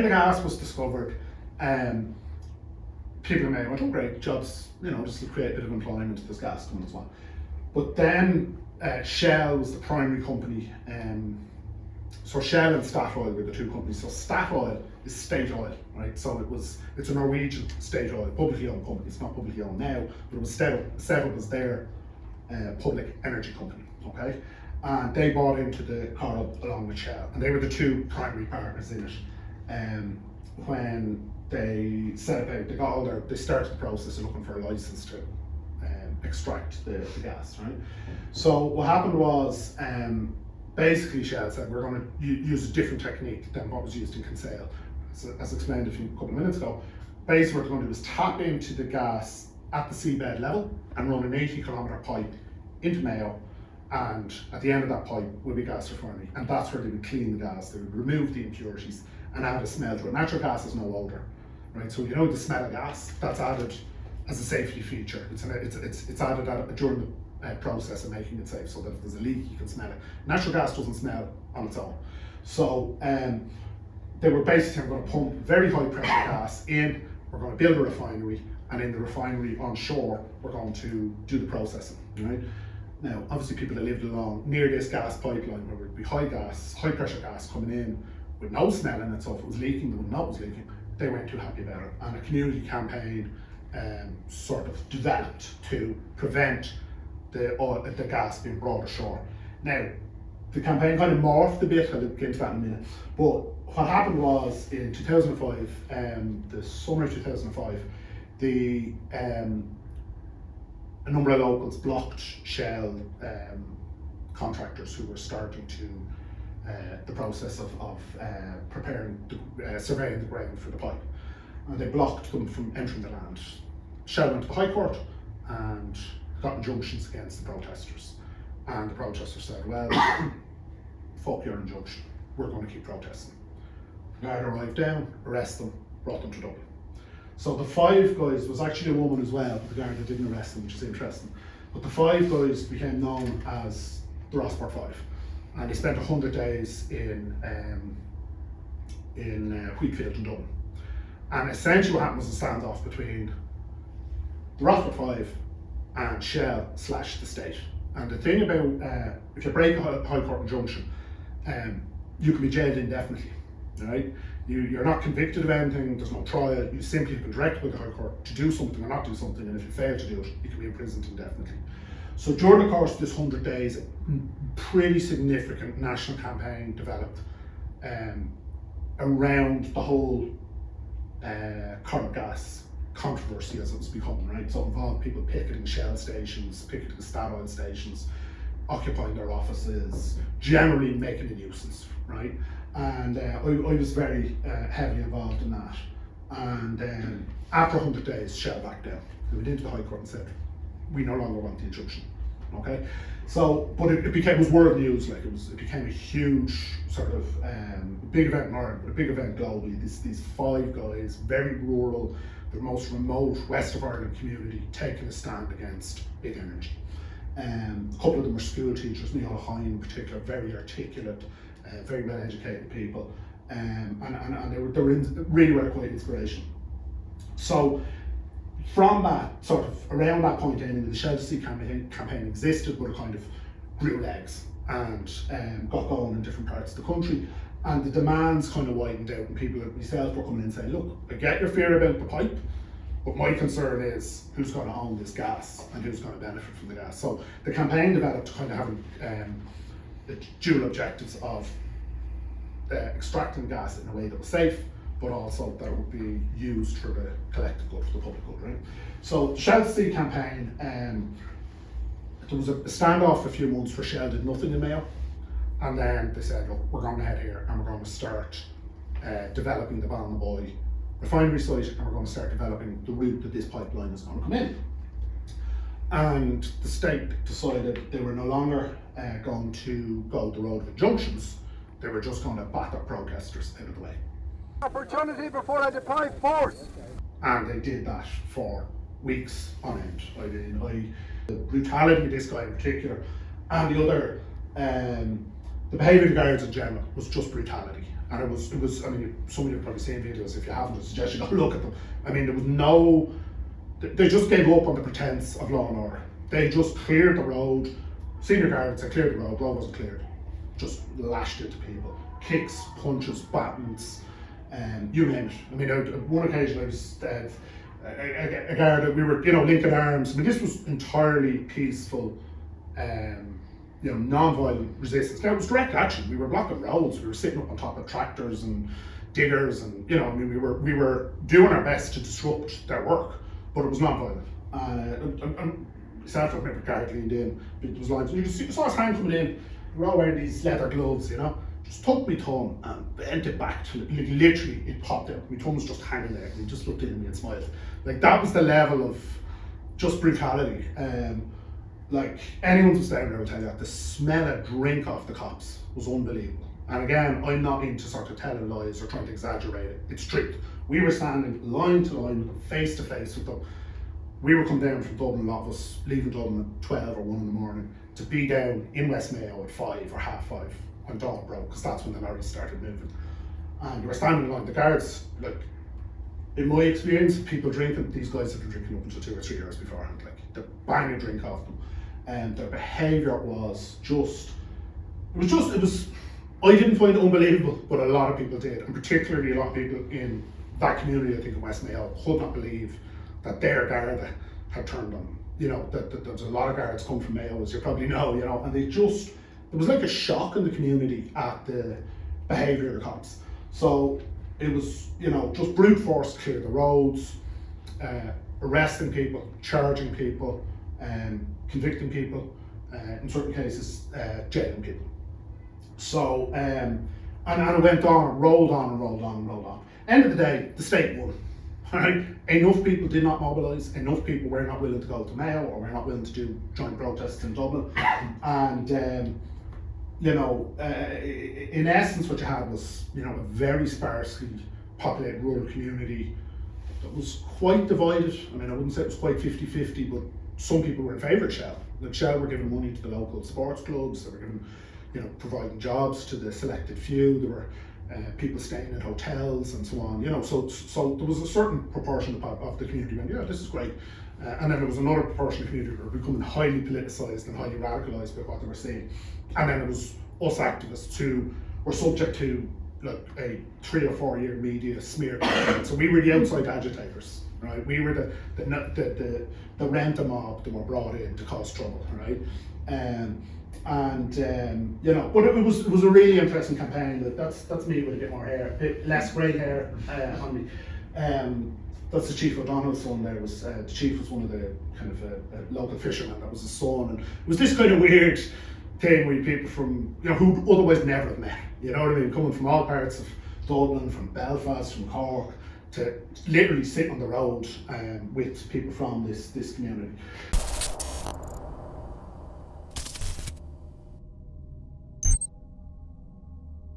when the gas was discovered, people in Mayo went, oh great, jobs, just to create a bit of employment, there's gas coming as well. But then Shell was the primary company, so Shell and Statoil were the two companies. So Statoil is state oil, right? So it's a Norwegian state oil, publicly owned company. It's not publicly owned now, but it was set up as their public energy company, okay? And they bought into the Corrib along with Shell, and they were the two primary partners in it. When they set about, they started the process of looking for a license to extract the gas, right? So what happened was, basically Shell said, we're going to use a different technique than what was used in Kinsale. As explained a couple of minutes ago, basically what they're going to do is tap into the gas at the seabed level and run an 80-kilometre pipe into Mayo, and at the end of that pipe will be gas refinery, and that's where they would clean the gas, they would remove the impurities and add a smell to it. Natural gas is no older, right? So the smell of gas, that's added as a safety feature. It's added during the process of making it safe, so that if there's a leak you can smell it. Natural gas doesn't smell on its own. So they were basically going to pump very high pressure gas in, we're going to build a refinery, and in the refinery on shore we're going to do the processing, right? Now obviously people that lived along near this gas pipeline where would be high pressure gas coming in with no smell in it, so if it was leaking they would know it was leaking. They weren't too happy about it, and a community campaign sort of developed to prevent the gas being brought ashore. Now, the campaign kind of morphed a bit, I'll get into that in a minute, but what happened was in 2005, the summer of 2005, a number of locals blocked Shell contractors who were starting the process of surveying the ground for the pipe, and they blocked them from entering the land. Shell went to the High Court and got injunctions against the protesters, and the protesters said, well, fuck your injunction, we're going to keep protesting. The guard arrived down, arrested them, brought them to Dublin. So the 5 guys, was actually a woman as well, but the Garda didn't arrest them, which is interesting. But the 5 guys became known as the Rossport 5, and they spent 100 days in Wheatfield in Dublin. And essentially what happened was a standoff between the Rossport 5 and Shell / the state. And the thing about, if you break a High Court injunction, you can be jailed indefinitely, right? You're not convicted of anything, there's no trial, you simply have been directed by the High Court to do something or not do something, and if you fail to do it, you can be imprisoned indefinitely. So during the course of this 100 days, a pretty significant national campaign developed around the whole Corrib gas controversy as it was becoming, right? So it involved people picketing Shell stations, picketing Statoil stations, occupying their offices, generally making a nuisance, right? And I was very heavily involved in that. And after 100 days, Shell backed down. They went into the High Court and said, we no longer want the injunction, okay? So, but it was world news, like it became a huge sort of big event in Ireland, but a big event globally. These 5 guys, very rural, the most remote west of Ireland community, taking a stand against big energy. A couple of them were school teachers, Neil Hine in particular, very articulate, very well educated people, and they were really quite inspiration. So from that, sort of around that point anyway, the Shell to Sea campaign existed, but it kind of grew legs and got going in different parts of the country, and the demands kind of widened out, and people like myself were coming in saying, look, I get your fear about the pipe, but my concern is who's going to own this gas and who's going to benefit from the gas. So the campaign developed to kind of having the dual objectives of extracting gas in a way that was safe, but also that it would be used for the collective good, for the public good, right? So the Shell to Sea campaign, there was a standoff for a few months where Shell did nothing in Mayo, and then they said, look, we're going ahead here and we're going to start developing the Balnaboy refinery site, and we're going to start developing the route that this pipeline is going to come in. And the state decided they were no longer going to go the road of injunctions, they were just going to bat their protesters out of the way. Opportunity before I deploy force. And they did that for weeks on end. I mean, the brutality of this guy in particular, and the other, the behaviour of the guards in general was just brutality. And it was, I mean, some of you have probably seen videos. If you haven't, I suggest you go look at them. I mean, there was no, they just gave up on the pretense of law and order. They just cleared the road. Senior guards, they cleared the road wasn't cleared. Just lashed into people. Kicks, punches, batons, you name it. I mean, on one occasion I was a guard that we were, linking arms. I mean, this was entirely peaceful, non-violent resistance. Now, it was direct action. We were blocking roads. We were sitting up on top of tractors and diggers, and I mean, we were doing our best to disrupt their work, but it was non-violent. Myself and my guard leaned in. There was lines. You saw his hand coming in. We were all wearing these leather gloves, Just took my thumb and bent it back till literally it popped out. My thumb was just hanging there. And he just looked in at me and smiled. Like, that was the level of just brutality. Like, anyone who's down there will tell you that the smell of drink off the cops was unbelievable. And again, I'm not into sort of telling lies or trying to exaggerate it. It's truth. We were standing line to line with them, face to face with them. We were coming down from Dublin, a lot of us leaving Dublin at 12 or 1 in the morning to be down in West Mayo at 5 or half 5 when dawn broke, because that's when the lorries started moving. And we were standing in line. The guards, like, in my experience, people drinking, these guys have been drinking up until 2 or 3 hours beforehand. Like, they're banging drink off them. And their behaviour was I didn't find it unbelievable, but a lot of people did. And particularly a lot of people in that community, I think in West Mayo, could not believe that their Garda had turned on them. That there's a lot of guards come from Mayo, as you probably know, and there was like a shock in the community at the behaviour of the cops. So it was, just brute force to clear the roads, arresting people, charging people, convicting people, in certain cases, jailing people. So, and it went on, rolled on. End of the day, the state won. Right? Enough people did not mobilise, enough people were not willing to go to Mayo, or were not willing to do joint protests in Dublin. And, in essence, what you had was, a very sparsely populated rural community that was quite divided. I mean, I wouldn't say it was quite 50-50, but some people were in favour of Shell. Like, Shell were giving money to the local sports clubs, they were giving, providing jobs to the selected few. There were people staying in hotels and so on, so there was a certain proportion of the community going, yeah, this is great. And then there was another proportion of the community who were becoming highly politicised and highly radicalised by what they were seeing. And then it was us activists who were subject to like a 3 or 4 year media smear campaign. So we were the outside agitators, right? We were the rent-a mob that were brought in to cause trouble, right? But it was a really interesting campaign. That's me with a bit more hair, a bit less grey hair on me. That's the Chief O'Donnell's son there. The chief was one of the kind of local fishermen. That was his son, and it was this kind of weird thing where people from who'd otherwise never have met. You know what I mean? Coming from all parts of Dublin, from Belfast, from Cork, to literally sit on the road with people from this community.